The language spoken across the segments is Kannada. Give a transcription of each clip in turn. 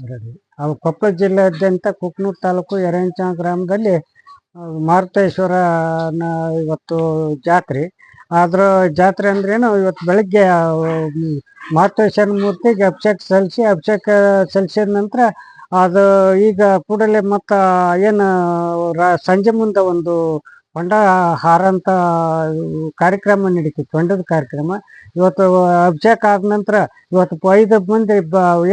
ರೆಡಿ. ಅವು ಕೊಪ್ಪಳ ಜಿಲ್ಲೆಯಾದ್ಯಂತ ಕುಕ್ನೂರು ತಾಲೂಕು ಯರೇಂಚ ಗ್ರಾಮದಲ್ಲಿ ಮಾರುತೇಶ್ವರನ ಇವತ್ತು ಜಾತ್ರೆ. ಆದ್ರ ಜಾತ್ರೆ ಅಂದ್ರೇನು, ಇವತ್ತು ಬೆಳಗ್ಗೆ ಮಾರುತೇಶ್ವರನ ಮೂರ್ತಿಗೆ ಅಭಿಷೇಕ ಸಲ್ಲಿಸಿದ ನಂತರ ಅದು ಈಗ ಕೂಡಲೇ ಮತ್ತು ಏನು ಸಂಜೆ ಮುಂದೆ ಒಂದು ಹೊಂಡ ಹಾರಂತ ಕಾರ್ಯಕ್ರಮ ನಡೀತಿತ್ತು, ಹೊಂಡದ ಕಾರ್ಯಕ್ರಮ. ಇವತ್ತು ಅಭಿಷೇಕ ಆದ ನಂತರ ಇವತ್ತು 5 ಮಂದಿ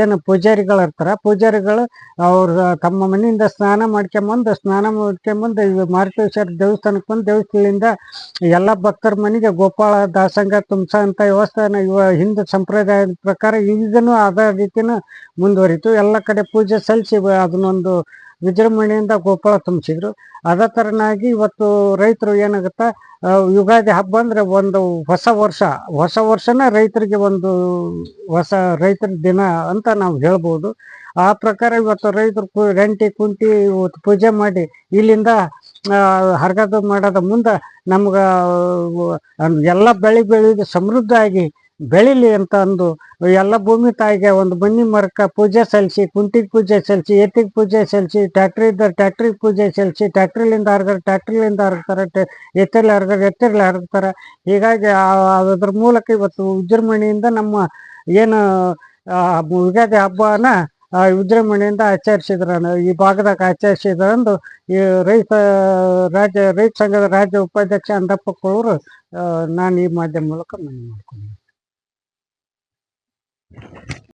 ಏನು ಪೂಜಾರಿಗಳು ಇರ್ತಾರೆ, ಪೂಜಾರಿಗಳು ಅವ್ರು ತಮ್ಮ ಮನೆಯಿಂದ ಸ್ನಾನ ಮಾಡ್ಕೊಂಬಂದು ಇವ ಮಾರುತೇಶ್ವರ ದೇವಸ್ಥಾನಕ್ಕೆ ಬಂದು ದೇವಸ್ಥಾನದಿಂದ ಎಲ್ಲ ಭಕ್ತರ ಮನೆಗೆ ಗೋಪಾಳ ದಾಸಂಗ ತುಂಬಿಸೋ ಅಂತ ವ್ಯವಸ್ಥೆನ ಹಿಂದೆ ಸಂಪ್ರದಾಯದ ಪ್ರಕಾರ ಈಗನೂ ಅದೇ ರೀತಿನ ಮುಂದುವರಿತು. ಎಲ್ಲ ಕಡೆ ಪೂಜೆ ಸಲ್ಲಿಸಿ ಅದನ್ನೊಂದು ವಿಜೃಂಭಣೆಯಿಂದ ಗೋಪಾಳ ತುಂಬಿಸಿದ್ರು. ಅದೇ ಥರನಾಗಿ ಇವತ್ತು ರೈತರು ಏನಾಗುತ್ತಾ, ಯುಗಾದಿ ಹಬ್ಬ ಅಂದರೆ ಒಂದು ಹೊಸ ವರ್ಷನೇ ರೈತರಿಗೆ ಒಂದು ಹೊಸ ರೈತರ ದಿನ ಅಂತ ನಾವು ಹೇಳ್ಬೋದು. ಆ ಪ್ರಕಾರ ಇವತ್ತು ರೈತರು ರಂಟಿ ಕುಂಟಿ ಪೂಜೆ ಮಾಡಿ ಇಲ್ಲಿಂದ ಹರಗದು ಮಾಡೋದ ಮುಂದೆ ನಮ್ಗೆ ಎಲ್ಲ ಬೆಳೆದು ಸಮೃದ್ಧ ಆಗಿ ಬೆಳಿಲಿ ಅಂತ ಅಂದು ಎಲ್ಲ ಭೂಮಿ ತಾಯಿಗೆ ಒಂದು ಬನ್ನಿ ಮರಕ್ಕೆ ಪೂಜೆ ಸಲ್ಲಿಸಿ, ಕುಂಟಿಗೆ ಪೂಜೆ ಸಲ್ಲಿಸಿ, ಎತ್ತಿಗೆ ಪೂಜೆ ಸಲ್ಲಿಸಿ, ಟ್ಯಾಕ್ಟ್ರಿ ಇದ್ದರೆ ಟ್ಯಾಕ್ಟ್ರಿಗೆ ಪೂಜೆ ಸಲ್ಲಿಸಿ, ಟ್ಯಾಕ್ಟ್ರಿಲಿಂದ ಹರಗ್ತಾರೆ, ಎತ್ತರಲ್ಲಿ ಹರಗ್ತಾರೆ. ಹೀಗಾಗಿ ಅದ್ರ ಮೂಲಕ ಇವತ್ತು ವಿಜೃಂಭಣೆಯಿಂದ ನಮ್ಮ ಏನು ಯುಗಾದಿ ಹಬ್ಬನ ವಿಜೃಂಭಣೆಯಿಂದ ಆಚರಿಸಿದ್ರ ಈ ಭಾಗದಾಗ ಆಚರಿಸಿದ್ರಂದು ಈ ರೈತ ಸಂಘದ ರಾಜ್ಯ ಉಪಾಧ್ಯಕ್ಷ ಅಂದಪ್ಪ ಕೋಳೂರು ನಾನು ಈ ಮಾಧ್ಯಮ ಮೂಲಕ ಮನವಿ ಮಾಡ್ತೀನಿ.